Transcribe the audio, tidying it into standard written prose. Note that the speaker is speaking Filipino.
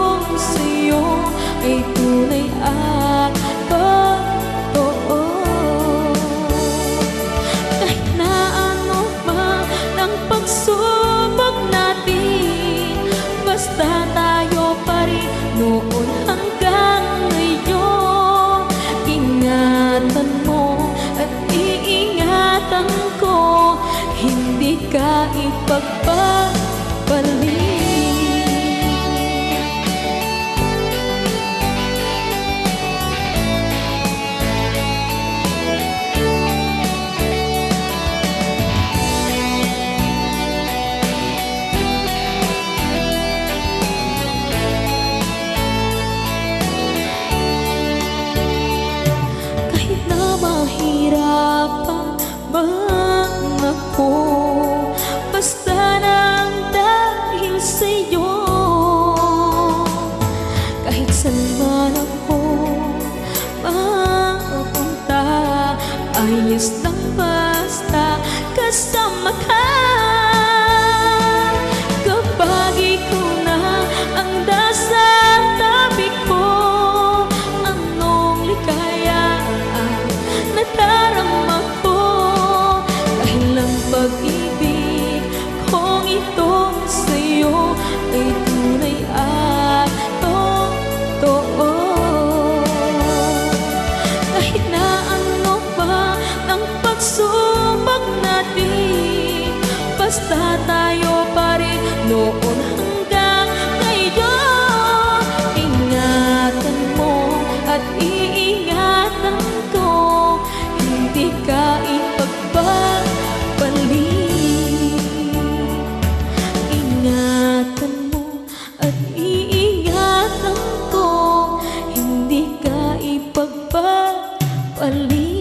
itong sa'yo ay tunay at totoo. Kahit na ano pa ng pagsubok natin, basta tayo pa rin noon hanggang ngayon. Ingatan mo at iingatan ko, hindi ka ipagpapalit. Kahit na mahirapan man ako, basta nang dahil sa'yo. Kahit saan man ako mapunta, ayos lang basta kasama ka. Kapag ikaw na ang nasa tabi ko, anong likaya ang nadarama ko. Dahil ang pag-ibig kong itong sa'yo ay tunay at totoo. Kahit na ano pa ng pagsubok natin, basta tayo pa rin noon hanggang ngayon. Ingatan mo at iingatan ko, hindi ka ipagpapalit. Ingatan mo at iingatan ko, hindi ka ipagpapalit.